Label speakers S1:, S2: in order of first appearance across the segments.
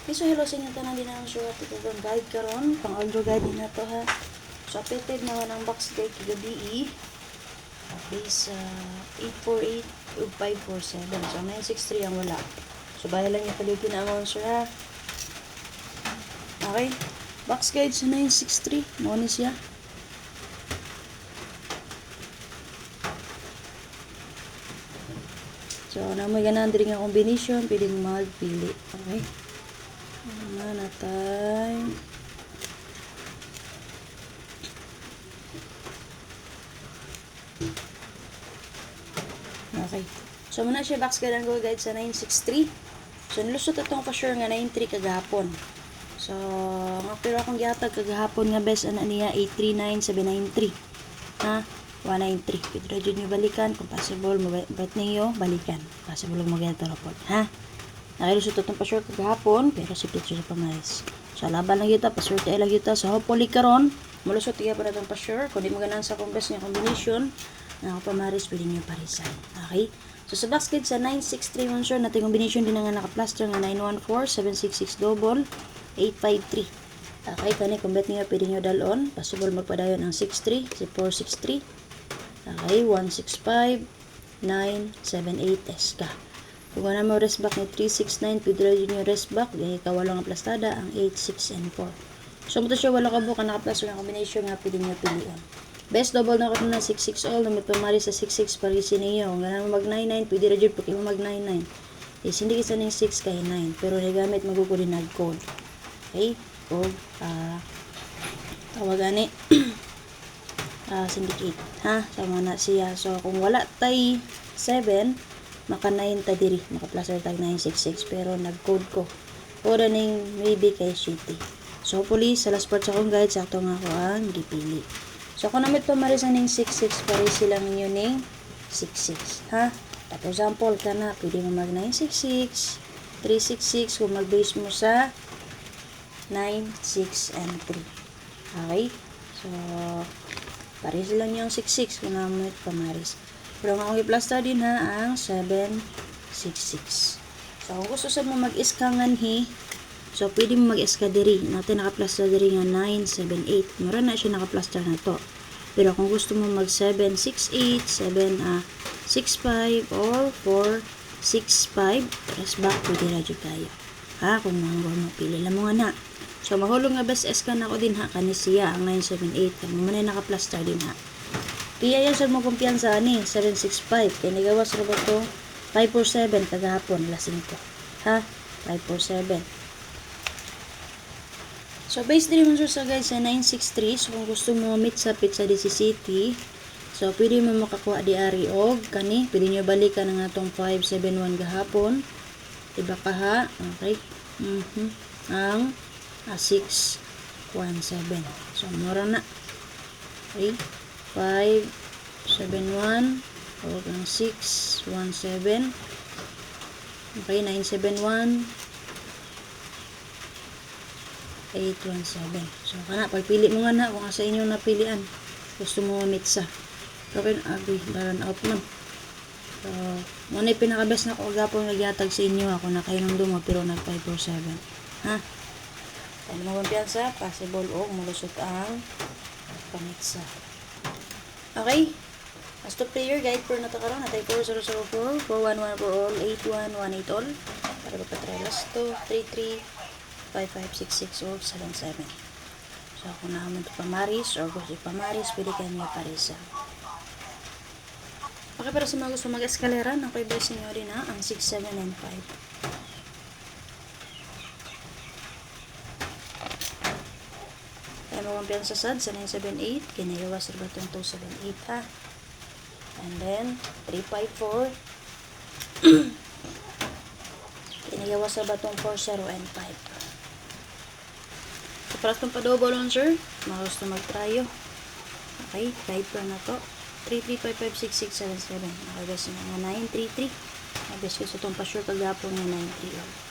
S1: So hello sa inyo tanan din ang sure at ito guide karon pang order guide din na to ha. So updated naman ang box guide kagabi okay sa 848 ug 547 so 963 ang wala. So bahay lang yung paligid na amount sure ha. Okay, box guide sa 963 mo ni siya. So na may ganan diri nga combination pwede mo magpili. Okay. Ano na tayo? Okay. So, muna siya box guide ang go guide sa 963. So, nilusot itong pa sure nga 93 kagahapon. So, nga pero akong gihatag kagahapon nga best ana niya 839793. Ha? 193. Pwede rin nyo balikan. Kung possible, mabait ninyo, balikan. Possible mo ganito report. Ha? Nakilusot itong pa-sure kagahapon, pero si picture sa pamaris. So, laban lang kita, pa-sure lang kita. So, hopefully karon malusot iya pa na itong pa-sure. Kung di maganan sa best niya combination, na pamaris, pwede nyo parisan. Okay? So, sa basket sa 9631 sure, natin combination din nga naka-plaster nga 914, 766 double, 853. Okay, kani kung bet niya, pwede nyo dalon. Possible magpadayon ang 63, si 463. Okay, 165, 978 SK. Kung wala mo rest back ni 369, pwede rin yung rest back. Ganyan ka walang aplastada, ang 8, 6, and 4. So, kung ito siya wala ka buka, nakaplaster ng combination nga, pwede nyo pilihan. Best double na ko na 6, 6 all. Namit pamari sa 6, 6 parisin ninyo. Kung gana mo mag 9, 9, pwede rin pag mo mag 9, 9. Is hindi isa ng 6 kay 9. Pero nagamit magkukunin nag-code. Okay? Code, tawagani. Syndicate. Ha? Sama na siya. So, kung wala tay 7, maka 9 ta diri, maka placer tag 966 pero nag-code ko. Ora ning maybe kay City. So hopefully sa last part sa akong guide sakto nga ako ang gipili. So kung namit pa marisan ning 66 pare silang ninyo ning 66, ha? For example kana pwede mo mag 966, 366 kung mag-base mo sa 9, 6 and 3. Okay? So pare silang yung 66 kung namit pa maris. Pero nga akong i-plaster din ha ang 766. So, kung gusto sa mo mag-iskangan so pwede mo mag-iska diri. Natin naka-plaster diri nga 978. Mura na siya naka-plaster na to. Pero kung gusto mo mag 768, 765, or 465, press back, pwede radyo kayo. Ha? Kung mga mo pili lang mo nga na. So, mahulong nga best iskan ako din ha. Kanisiya ang 978. Kung mo na naka-plaster din ha. Kaya yan sa mo kumpiyansa ni 765 kaya nagawas ra ba to 547 kagahapon lasing ko ha 547. So based din mo sa guys sa 963 so kung gusto mo meet sa Pizza DC City so pwede mo makakuha di ari og kani pwede nyo balikan ang atong 571 gahapon diba ka ha okay ang 617 so mura na okay 571 o ang 617 okay 971 817 so kana pagpili mo nga na kung asa inyo napilian gusto mo mitsa okay agree daran out man so muna pinaka-best na ko agapon nagyatag sa inyo ako na kayo nang dumo pero nag 547 ha ano mo kumpiyansa possible o malusot ang pamitsa. Okay? As to player guide for natakaroon natay 4004 411 for all 8118 all para magpatry last to 33 5566 or 77. So kung naman ito pamaris or gusto pamaris pwede kayo nga parisa. Okay, para sa mga gusto mag-eskalera ang best nyo rin ha ang 6, 7, and 5. Kaya magpampiyan sa sad sa 978 kinagawas rin ba itong 278 ha and then 354 kinagawas rin ba itong 40 and 5 so para itong padobo lang sir mga gusto mag-tryo okay guide per na to 33556677 nakabes na nga 933 nakabes ko sa itong pa-sure kagapon nga 930.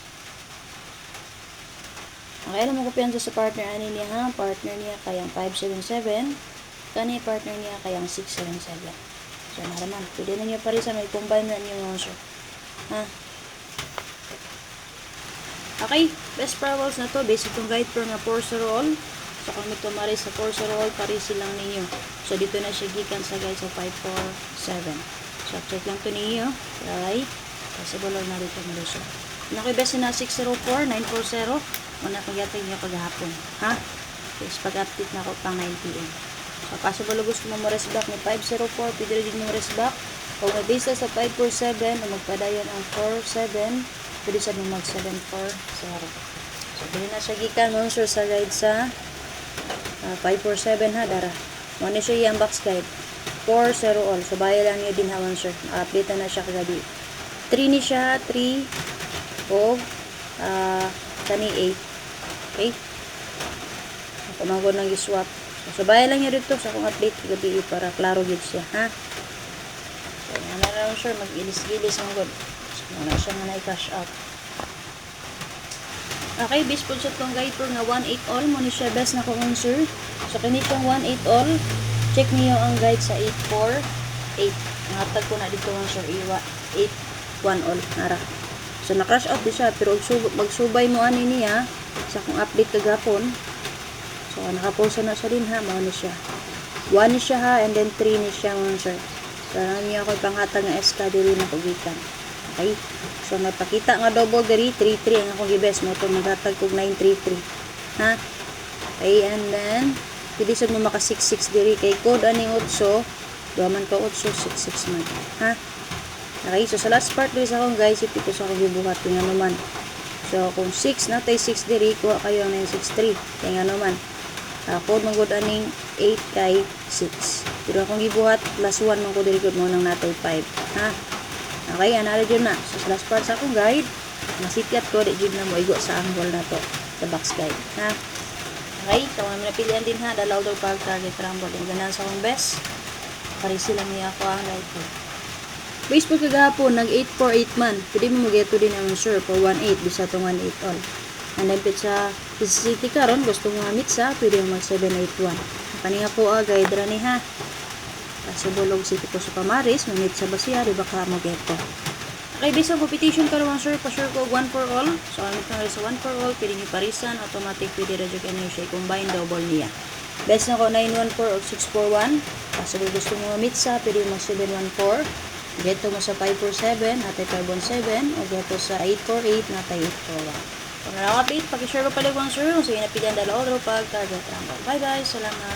S1: Okay, alam mo ko piyansa sa partner ani niya ha. Partner niya kayang 577. Kani partner niya kayang 677. So, naraman. Pwede na niya parisa. May combine na niyo mga sir. Ha? Okay, best parables na to. Basic itong guide per nga 4 sa roll. So, kung ito maris sa 4 sa roll, pari silang ninyo. So, dito na siya gikan sa guide sa 5, 4, 7. So, check lang to ninyo. Okay. Possible na dito malusot. Nakoy best na 604, 940. Muna kong yatag niya paghapon. Ha? Yes, pag-update na ako pang 9 p.m. So, possible gusto mo rest back ni 504, pwede rin mo rest back. Kung nag-base sa 547, na magpadayon ang 47, pwede sa mag 740. So, pwede na siya gikan mo sir sa guide sa 547 ha, dara. Muna siya yung box guide. 4-0 all. So, baya lang niya din hawan sir. Update na siya kagabi. 3 ni siya, 3 o kani 8. Okay? Pamangko nang i-swap. So, baya lang niya dito sa akong update kagabi para klaro gid siya, ha? So, na lang sir, mag-ilis-gilis ang good. So, na siya nga na-cash out. Okay, base po sa itong guide for nga 1-8 all. Muna siya best na kong sir. So, kani siyang 1-8 all. Check niyo ang guide sa 8-4-8. Nangatag ko na dito ang sir. 8-1 all. Nara. So, na-crash out din siya. Pero magsubay mo ani niya sa akong update kagapon. So, nakaposa na siya din ha. Mao ni siya. 1 ni siya ha. And then 3 ni siya mga sir. So, niya ako panghatag ng SK diri na kugikan. Okay. So, nagpakita nga double diri. 3-3 ang akong gibes mo. Ito maghatag kog 9-3-3. Ha? Okay. And then, pwede sa mo maka 6-6 diri. Kay code aning 8. Duaman ka 8. 6-6 man. Ha? Okay. So, sa last part diri sa akong guys. Ito sa akong gibuhat. Kaya naman. So, kung 6 natay 6 diri. Kuha kayo ang 9-6-3. Kaya naman. Code mong good aning 8 kay 6. Pero akong gibuhat, plus 1 mong ko diri ko mo nang natay 5. Ha? Okay, anara dyan na. So, sa last part sa akong guide, masikat ko, di dyan na mo igo sa angle na to. Sa box guide. Ha? Okay, ito naman napilihan din ha. Dalaw daw pag target rumble. Yung ganan sa akong best. Pari sila niya ako ang right ko. Baseball kagahapon, nag 8-4-8 man. Pwede mo mag-geto din ang sure for 1-8. Bisa itong 1-8 all. And then, sa City karon gusto mo nga sa pwede mo mag 7-8-1. Kaninga po guide ra ni ha. Kasi bulog City ko sa Pamaris, mamit sa Basia, di ba ka mo geto. Okay, based on competition karon sure, pa-sure ko 1 for all. So, amit na rin sa 1 for all, pwede nyo parisan, automatic pwede ra jud kanyo siya combine double niya. Best na ko 914 o 641. Kasi gusto mo mamit sa pwede mo mag 714. Geto mo sa 547, natay 517, o geto sa 848, natay 841. Kung nakaka-update, pakishare ko pala kung sure, so yun na pilihan dalaw pag target rumble. Bye bye, salamat.